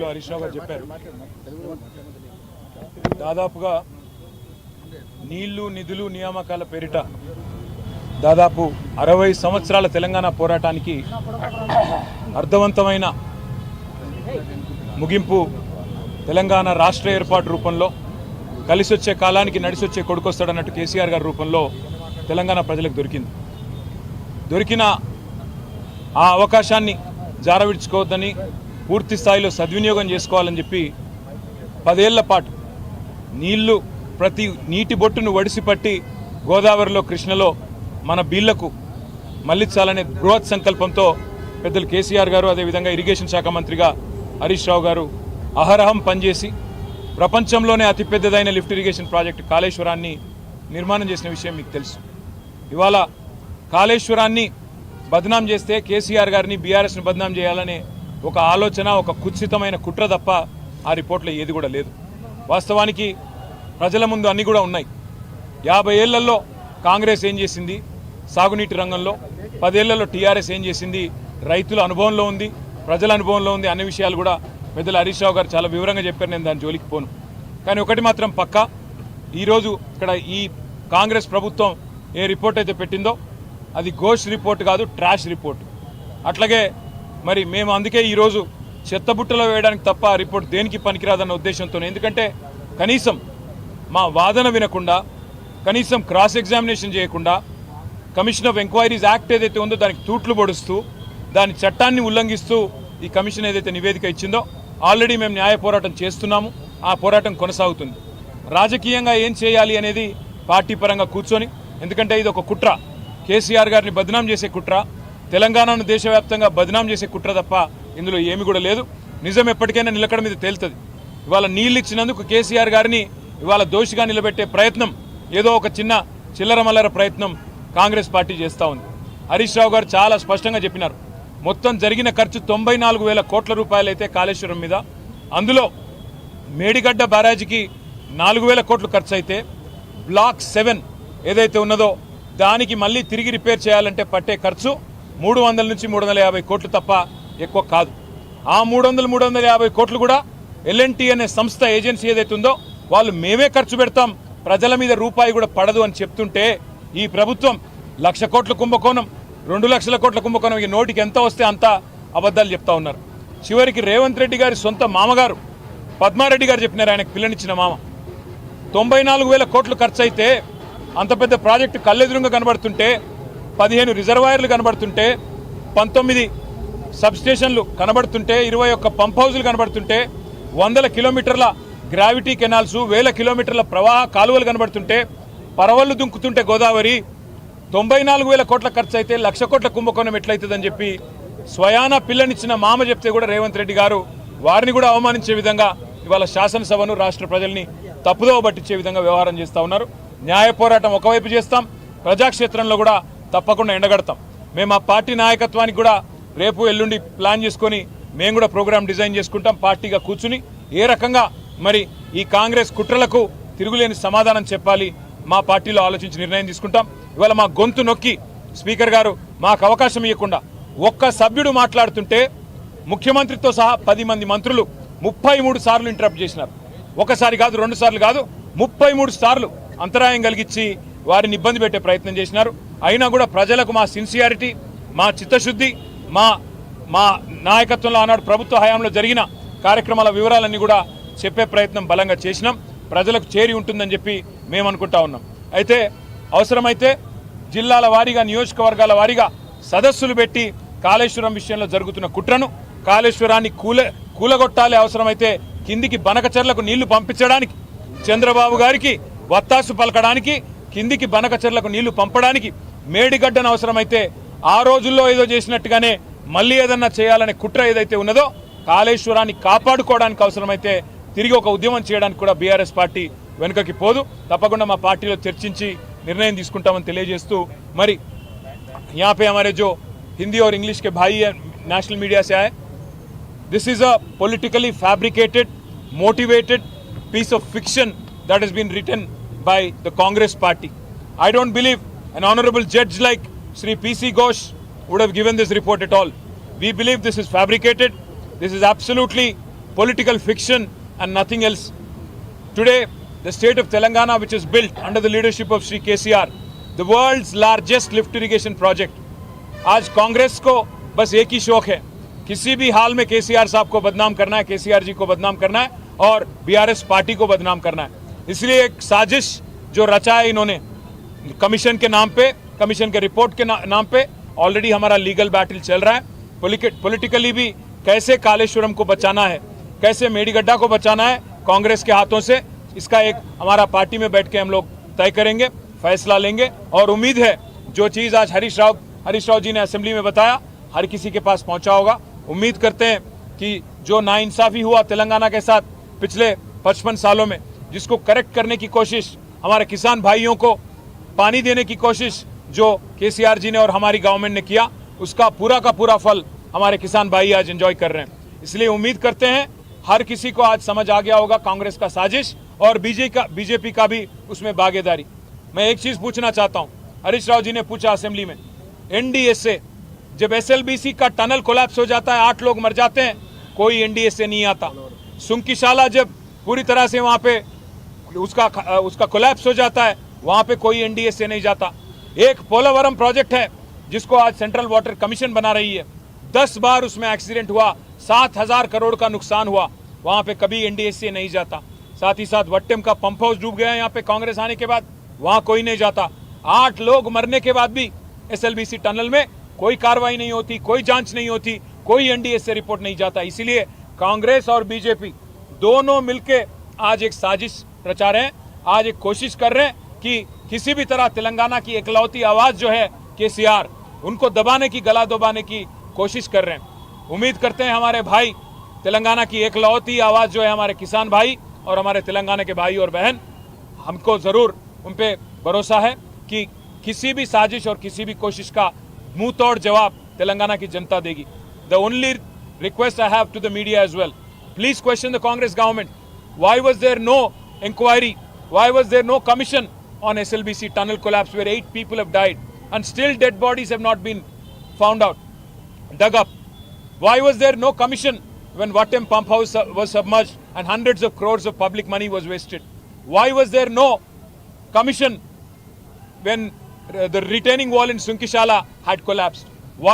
హరీష్ రావు గారు చెప్పారు. దాదాపుగా నీళ్లు నిధులు నియామకాల పేరిట దాదాపు 60 సంవత్సరాల తెలంగాణ పోరాటానికి అర్థవంతమైన ముగింపు తెలంగాణ రాష్ట్ర ఏర్పాటు రూపంలో కలిసొచ్చే కాలానికి నడిసొచ్చే కొడుకొస్తాడన్నట్టు కేసీఆర్ గారి రూపంలో తెలంగాణ ప్రజలకు దొరికిన ఆ అవకాశాన్ని జారవిడ్చుకోవద్దని పూర్తి స్థాయిలో సద్వినియోగం చేసుకోవాలని చెప్పి 10 ఏళ్ల పాటు నీళ్లు ప్రతి నీటి బొట్టును వడిసిపట్టి గోదావరిలో కృష్ణలో మన బీళ్లకు మళ్లించాలనే బృహత్ సంకల్పంతో పెద్దలు కేసీఆర్ గారు అదేవిధంగా ఇరిగేషన్ శాఖ మంత్రిగా హరీష్ రావు గారు అహరహం పనిచేసి ప్రపంచంలోనే అతిపెద్దదైన లిఫ్ట్ ఇరిగేషన్ ప్రాజెక్టు కాళేశ్వరాన్ని నిర్మాణం చేసిన విషయం మీకు తెలుసు. ఇవాళ కాళేశ్వరాన్ని బదనాం చేస్తే కేసీఆర్ గారిని బీఆర్ఎస్ని బదనాం చేయాలనే ఒక ఆలోచన, ఒక కుత్సితమైన కుట్ర తప్ప ఆ రిపోర్ట్లో ఏది కూడా లేదు. వాస్తవానికి ప్రజల ముందు అన్నీ కూడా ఉన్నాయి. 50 ఏళ్లలో కాంగ్రెస్ ఏం చేసింది సాగునీటి రంగంలో, 10 ఏళ్లలో టీఆర్ఎస్ ఏం చేసింది రైతుల అనుభవంలో ఉంది, ప్రజల అనుభవంలో ఉంది అనే విషయాలు కూడా పెద్దలు హరీష్ రావు గారు చాలా వివరంగా చెప్పారు. నేను దాని జోలికి పోను. కానీ ఒకటి మాత్రం పక్కా, ఈరోజు ఇక్కడ ఈ కాంగ్రెస్ ప్రభుత్వం ఏ రిపోర్ట్ అయితే పెట్టిందో అది ఘోష్ రిపోర్ట్ కాదు, ట్రాష్ రిపోర్ట్. అట్లాగే మరి మేము అందుకే ఈరోజు చెత్తబుట్టలో వేయడానికి తప్ప ఆ రిపోర్ట్ దేనికి పనికిరాదన్న ఉద్దేశంతో, ఎందుకంటే కనీసం మా వాదన వినకుండా, కనీసం క్రాస్ ఎగ్జామినేషన్ చేయకుండా, కమిషన్ ఆఫ్ ఎంక్వైరీస్ యాక్ట్ ఏదైతే ఉందో దానికి తూట్లు పొడుస్తూ, దాని చట్టాన్ని ఉల్లంఘిస్తూ ఈ కమిషన్ ఏదైతే నివేదిక ఇచ్చిందో ఆల్రెడీ మేము న్యాయ పోరాటం చేస్తున్నాము. ఆ పోరాటం కొనసాగుతుంది. రాజకీయంగా ఏం చేయాలి అనేది పార్టీ పరంగా కూర్చొని, ఎందుకంటే ఇది ఒక కుట్ర, కేసీఆర్ గారిని బదనాం చేసే కుట్ర, తెలంగాణను దేశవ్యాప్తంగా బదనాం చేసే కుట్ర తప్ప ఇందులో ఏమి కూడా లేదు. నిజం ఎప్పటికైనా నిలకడ మీద తేలుతుంది. ఇవాళ నీళ్ళు ఇచ్చినందుకు కేసీఆర్ గారిని ఇవాళ దోషిగా నిలబెట్టే ప్రయత్నం, ఏదో ఒక చిన్న చిల్లర మల్లర ప్రయత్నం కాంగ్రెస్ పార్టీ చేస్తూ ఉంది. హరీష్ రావు గారు చాలా స్పష్టంగా చెప్పినారు. మొత్తం జరిగిన ఖర్చు 94,000 కోట్ల రూపాయలు అయితే కాళేశ్వరం మీద, అందులో మేడిగడ్డ బ్యారేజీకి 4,000 కోట్లు ఖర్చు అయితే బ్లాక్ 7 ఏదైతే ఉన్నదో దానికి మళ్ళీ తిరిగి రిపేర్ చేయాలంటే పట్టే ఖర్చు 300 నుంచి 350 కోట్లు తప్ప ఎక్కువ కాదు. ఆ 300-350 కోట్లు కూడా L&T అనే సంస్థ ఏజెన్సీ ఏదైతే ఉందో వాళ్ళు మేమే ఖర్చు పెడతాం, ప్రజల మీద రూపాయి కూడా పడదు అని చెప్తుంటే ఈ ప్రభుత్వం 1,00,000 కోట్ల కుంభకోణం, 2 లక్షల కోట్ల కుంభకోణం, ఈ నోటికి ఎంత వస్తే అంత అబద్ధాలు చెప్తా ఉన్నారు. చివరికి రేవంత్ రెడ్డి గారి సొంత మామగారు పద్మారెడ్డి గారు చెప్పినారు, ఆయనకు పిల్లనిచ్చిన మామ, 94,000 కోట్లు ఖర్చు అయితే అంత పెద్ద ప్రాజెక్టు కళ్ళెదురుగా కనబడుతుంటే, 15 రిజర్వాయర్లు కనబడుతుంటే, 19 సబ్స్టేషన్లు కనబడుతుంటే, 21 పంప్ హౌజులు కనబడుతుంటే, 100 కిలోమీటర్ల గ్రావిటీ కెనాల్స్, 1000 కిలోమీటర్ల ప్రవాహ కాలువలు కనబడుతుంటే, పరవళ్లు దుంకుతుంటే గోదావరి, 94,000 కోట్ల ఖర్చు అయితే 1,00,000 కోట్ల కుంభకోణం ఎట్లయితుందని చెప్పి స్వయాన పిల్లనిచ్చిన మామ చెప్తే కూడా రేవంత్ రెడ్డి గారు వారిని కూడా అవమానించే విధంగా ఇవాళ శాసనసభను, రాష్ట్ర ప్రజల్ని తప్పుదోవ పట్టించే విధంగా వ్యవహారం చేస్తూ ఉన్నారు. న్యాయ పోరాటం ఒకవైపు చేస్తాం, ప్రజాక్షేత్రంలో కూడా తప్పకుండా ఎండగడతాం. మేము ఆ పార్టీ నాయకత్వానికి కూడా రేపు ఎల్లుండి ప్లాన్ చేసుకొని మేము కూడా ప్రోగ్రామ్ డిజైన్ చేసుకుంటాం. పార్టీగా కూర్చుని ఏ రకంగా మరి ఈ కాంగ్రెస్ కుట్రలకు తిరుగులేని సమాధానం చెప్పాలి మా పార్టీలో ఆలోచించి నిర్ణయం తీసుకుంటాం. ఇవాళ మా గొంతు నొక్కి స్పీకర్ గారు మాకు అవకాశం ఇవ్వకుండా ఒక్క సభ్యుడు మాట్లాడుతుంటే ముఖ్యమంత్రితో సహా 10 మంది మంత్రులు 33 సార్లు ఇంటరప్ట్ చేసినారు. ఒకసారి కాదు, 2 సార్లు కాదు, 33 సార్లు అంతరాయం కలిగించి వారిని ఇబ్బంది పెట్టే ప్రయత్నం చేసినారు. అయినా కూడా ప్రజలకు మా సిన్సియారిటీ, మా చిత్తశుద్ధి, మా నాయకత్వంలో ఆనాడు ప్రభుత్వ హయాంలో జరిగిన కార్యక్రమాల వివరాలన్నీ కూడా చెప్పే ప్రయత్నం బలంగా చేసినాం. ప్రజలకు చేరి ఉంటుందని చెప్పి మేము అనుకుంటా ఉన్నాం. అయితే అవసరమైతే జిల్లాల వారీగా, నియోజకవర్గాల వారీగా సదస్సులు పెట్టి కాళేశ్వరం విషయంలో జరుగుతున్న కుట్రను, కాళేశ్వరాన్ని కూలగొట్టాలి, అవసరమైతే కిందికి బనకచెర్లకు నీళ్లు పంపించడానికి, చంద్రబాబు గారికి వత్తాసు పలకడానికి, కిందికి బనకచెర్లకు నీళ్లు పంపడానికి, మేడిగడ్డను అవసరమైతే ఆ రోజుల్లో ఏదో చేసినట్టుగానే మళ్ళీ ఏదన్నా చేయాలనే కుట్ర ఏదైతే ఉన్నదో కాళేశ్వరాన్ని కాపాడుకోవడానికి అవసరమైతే తిరిగి ఒక ఉద్యమం చేయడానికి కూడా బీఆర్ఎస్ పార్టీ వెనుకకి పోదు. తప్పకుండా మా పార్టీలో చర్చించి నిర్ణయం తీసుకుంటామని తెలియజేస్తూ, మరి यहाँ पे हमारे जो हिंदी और इंग्लिश के भाई है नेशनल मीडिया से आए, this is a politically fabricated, motivated piece of fiction that has been written by the Congress party. I don't believe an honorable judge like Shri P.C. Ghosh would have given this report at all. We believe this is fabricated. This is absolutely political fiction and nothing else. Today, the state of Telangana, which is built under the leadership of Sri KCR, the world's largest lift irrigation project. आज कांग्रेस को बस एक ही शौक है, किसी भी हाल में केसीआर साहब को बदनाम करना है, केसीआर जी को बदनाम करना है और बीआरएस पार्टी को बदनाम करना है। इसलिए एक साजिश जो रचा है इन्होंने कमीशन के नाम पे, कमीशन के रिपोर्ट के नाम पे, ऑलरेडी हमारा लीगल बैटल चल रहा है। पॉलिटिकली भी कैसे कालेश्वरम को बचाना है, कैसे मेडीगड्ढा को बचाना है कांग्रेस के हाथों से, इसका एक हमारा पार्टी में बैठ के हम लोग तय करेंगे, फैसला लेंगे। और उम्मीद है जो चीज़ आज हरीश राव जी ने असेंबली में बताया हर किसी के पास पहुंचा होगा। उम्मीद करते हैं कि जो नाइंसाफी हुआ तेलंगाना के साथ पिछले 55 सालों में, जिसको करेक्ट करने की कोशिश, हमारे किसान भाइयों को पानी देने की कोशिश जो केसीआर जी ने और हमारी गवर्नमेंट ने किया, उसका पूरा का पूरा फल हमारे किसान भाई आज एंजॉय कर रहे हैं। इसलिए उम्मीद करते हैं हर किसी को आज समझ आ गया होगा कांग्रेस का साजिश और बीजेपी का भी उसमें भागीदारी। मैं एक चीज पूछना चाहता हूं, हरीश राव जी ने पूछा असेंबली में, एनडीएसए जब एसएलबीसी का टनल कोलैप्स हो जाता है, 8 लोग मर जाते हैं, कोई एनडीएसए नहीं आता। सुंकीशाला जब पूरी तरह से वहां पे उसका कोलैप्स हो जाता है, वहां पे कोई एनडीएसए नहीं जाता। एक पोलावरम प्रोजेक्ट है जिसको आज सेंट्रल वाटर कमीशन बना रही है, 10 बार उसमें एक्सीडेंट हुआ, 7,000 करोड़ का नुकसान हुआ, वहां पे कभी एनडीएसए नहीं जाता। साथ ही साथ वट्टेम का पंप हाउस डूब गया यहाँ पे कांग्रेस आने के बाद, वहां कोई नहीं जाता। 8 लोग मरने के बाद भी एसएलबीसी टनल में कोई कार्रवाई नहीं होती, कोई जांच नहीं होती, कोई एनडीएसए रिपोर्ट नहीं जाता। इसीलिए कांग्रेस और बीजेपी दोनों मिलके आज एक साजिश रचा रहे हैं, आज एक कोशिश कर रहे हैं कि किसी भी तरह तेलंगाना की एकलौती आवाज जो है केसीआर, उनको दबाने की, गला दबाने की कोशिश कर रहे हैं। उम्मीद करते हैं हमारे भाई तेलंगाना की एकलौती आवाज जो है हमारे किसान भाई और हमारे तेलंगाना के भाई और बहन, हमको जरूर उन पे भरोसा है कि किसी भी साजिश और किसी भी कोशिश का मुंह तोड़ जवाब तेलंगाना की जनता देगी। The only request I have to the media as well, please question the Congress government, why was there no inquiry, why was there no commission on SLBC tunnel collapse where 8 people have died and still dead bodies have not been found out, dug up? Why was there no commission when Wattem pump house was submerged and hundreds of crores of public money was wasted? Why was there no commission when the retaining wall in Sunkishala had collapsed?